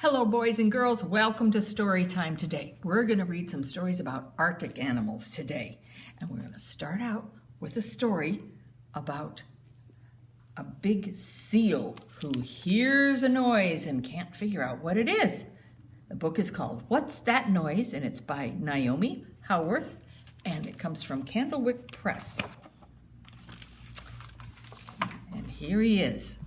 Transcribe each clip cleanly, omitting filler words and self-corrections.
Hello, boys and girls. Welcome to Story Time today. We're going to read some stories about Arctic animals today. And we're going to start out with a story about a big seal who hears a noise and can't figure out what it is. The book is called What's That Noise? And it's by Naomi Howarth, and it comes from Candlewick Press. And here he is.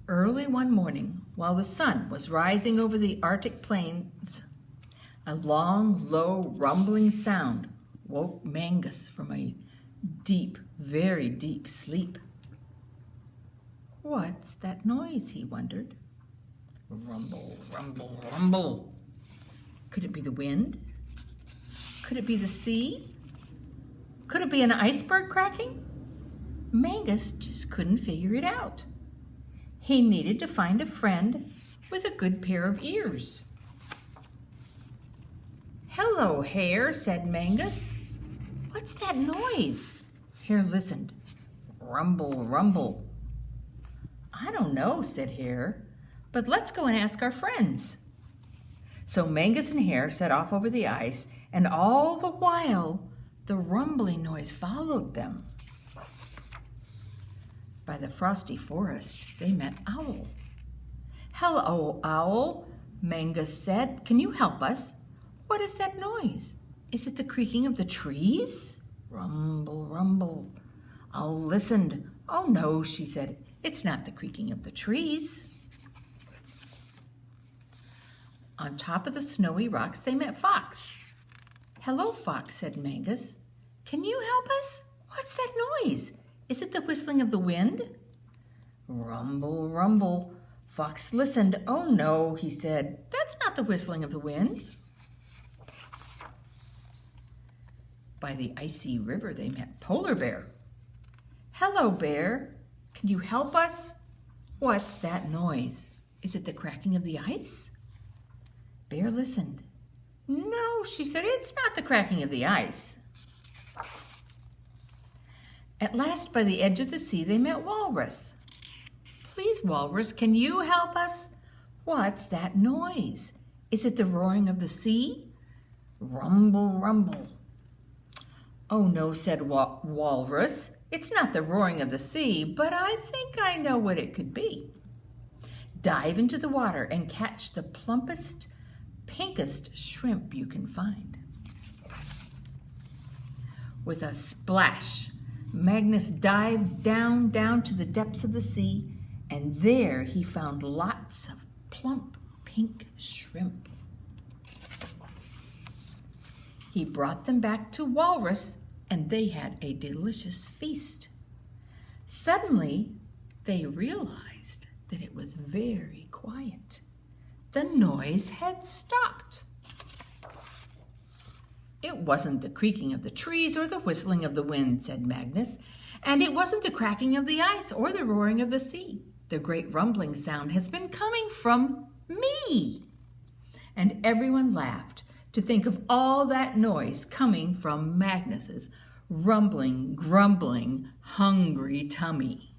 Early one morning, while the sun was rising over the Arctic plains, a long, low, rumbling sound woke Mangus from a deep, very deep sleep. What's that noise, he wondered. Rumble, rumble, rumble. Could it be the wind? Could it be the sea? Could it be an iceberg cracking? Mangus just couldn't figure it out. He needed to find a friend with a good pair of ears. Hello, Hare, said Mangus. What's that noise? Hare listened. Rumble, rumble. I don't know, said Hare, but let's go and ask our friends. So Mangus and Hare set off over the ice, and all the while the rumbling noise followed them. By the frosty forest, they met Owl. Hello, Owl, Mangus said. Can you help us? What is that noise? Is it the creaking of the trees? Rumble, rumble. Owl listened. Oh no, she said. It's not the creaking of the trees. On top of the snowy rocks, they met Fox. Hello, Fox, said Mangus. Can you help us? What's that noise? Is it the whistling of the wind? Rumble, rumble. Fox listened. Oh no, he said. That's not the whistling of the wind. By the icy river, they met Polar Bear. Hello, Bear. Can you help us? What's that noise? Is it the cracking of the ice? Bear listened. No, she said, it's not the cracking of the ice. At last, by the edge of the sea, they met Walrus. Please, Walrus, can you help us? What's that noise? Is it the roaring of the sea? Rumble, rumble. Oh no, said Walrus. It's not the roaring of the sea, but I think I know what it could be. Dive into the water and catch the plumpest, pinkest shrimp you can find. With a splash, Magnus dived down to the depths of the sea, and there he found lots of plump pink shrimp. He brought them back to Walrus, and they had a delicious feast. Suddenly, they realized that it was very quiet. The noise had stopped. It wasn't the creaking of the trees or the whistling of the wind, said Magnus, and it wasn't the cracking of the ice or the roaring of the sea. The great rumbling sound has been coming from me. And everyone laughed to think of all that noise coming from Magnus's rumbling, grumbling, hungry tummy.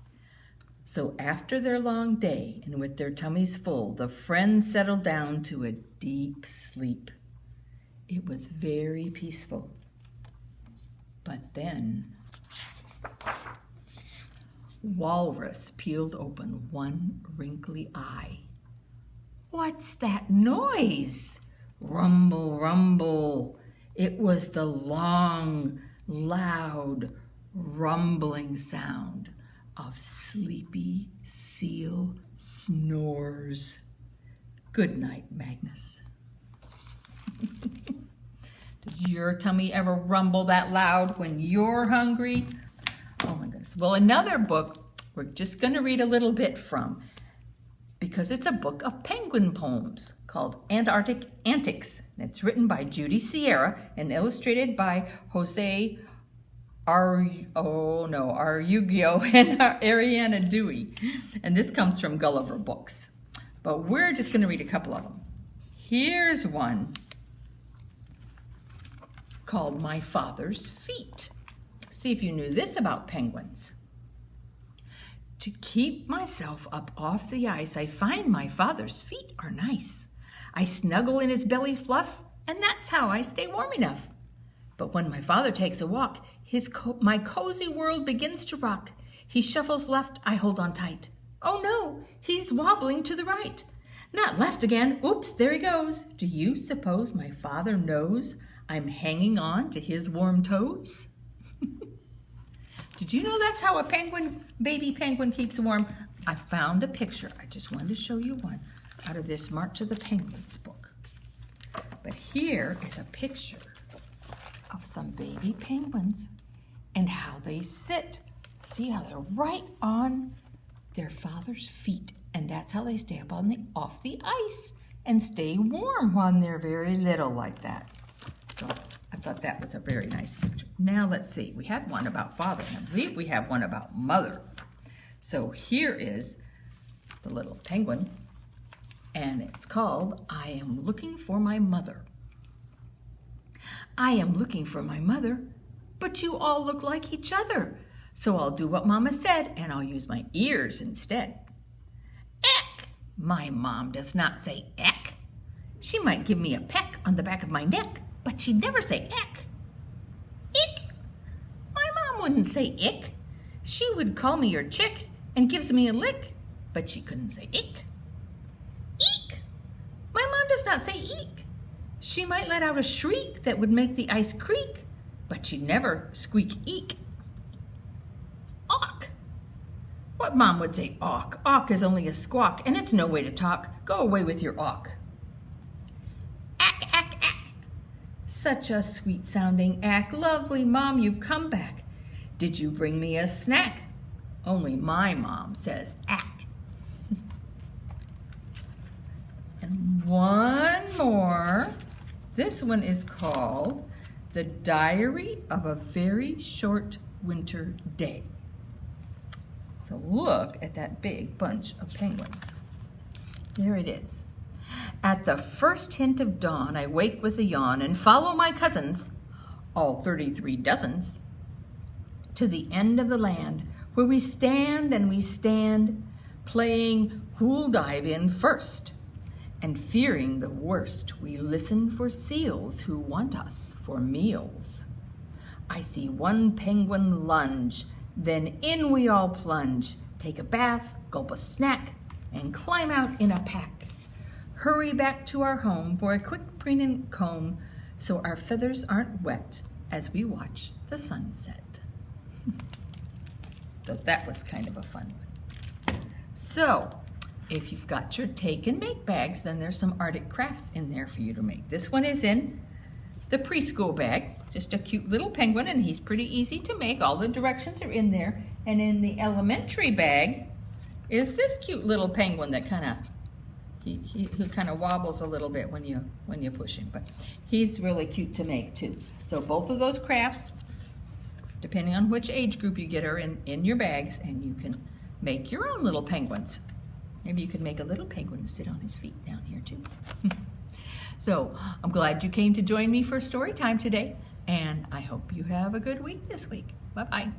So after their long day and with their tummies full, the friends settled down to a deep sleep. It was very peaceful. But then, Walrus peeled open one wrinkly eye. What's that noise? Rumble, rumble. It was the long, loud, rumbling sound of sleepy seal snores. Good night, Magnus. Does your tummy ever rumble that loud when you're hungry? Oh my goodness. Well, another book we're just going to read a little bit from, because it's a book of penguin poems called Antarctic Antics. It's written by Judy Sierra and illustrated by Jose Arguello and Ariana Dewey. And this comes from Gulliver Books. But we're just going to read a couple of them. Here's one called My Father's Feet. See if you knew this about penguins. To keep myself up off the ice, I find my father's feet are nice. I snuggle in his belly fluff, and that's how I stay warm enough. But when my father takes a walk, my cozy world begins to rock. He shuffles left, I hold on tight. Oh no, he's wobbling to the right. Not left again, oops, there he goes. Do you suppose my father knows I'm hanging on to his warm toes? Did you know that's how a baby penguin keeps warm? I found a picture. I just wanted to show you one out of this March of the Penguins book. But here is a picture of some baby penguins and how they sit. See how they're right on their father's feet, and that's how they stay up off the ice and stay warm when they're very little like that. So I thought that was a very nice picture. Now let's see, we had one about father, and I believe we have one about mother. So here is the little penguin, and it's called, I Am Looking for My Mother. I am looking for my mother, but you all look like each other. So I'll do what Mama said, and I'll use my ears instead. Eck! My mom does not say eck. She might give me a peck on the back of my neck, but she'd never say eck. Ick! My mom wouldn't say ick. She would call me her chick and gives me a lick, but she couldn't say ick. Eek! My mom does not say eek. She might let out a shriek that would make the ice creak, but she'd never squeak eek. Awk! What mom would say awk? Awk is only a squawk, and it's no way to talk. Go away with your awk. Ack, ack, ack. Such a sweet sounding ack. Lovely mom, you've come back. Did you bring me a snack? Only my mom says ack. And one more. This one is called The Diary of a Very Short Winter Day. So look at that big bunch of penguins. There it is. At the first hint of dawn, I wake with a yawn and follow my cousins, all 33 dozens, to the end of the land, where we stand and we stand, playing who'll dive in first. And fearing the worst, we listen for seals who want us for meals. I see one penguin lunge, then in we all plunge, take a bath, gulp a snack, and climb out in a pack. Hurry back to our home for a quick preen and comb, so our feathers aren't wet as we watch the sunset. So that was kind of a fun one. So, if you've got your take and make bags, then there's some Arctic crafts in there for you to make. This one is in the preschool bag, just a cute little penguin, and he's pretty easy to make. All the directions are in there. And in the elementary bag is this cute little penguin that kind of he kind of wobbles a little bit when you push him, but he's really cute to make too. So both of those crafts, depending on which age group you get, are in your bags, and you can make your own little penguins. Maybe you could make a little penguin to sit on his feet down here too. So I'm glad you came to join me for story time today, and I hope you have a good week this week. Bye-bye.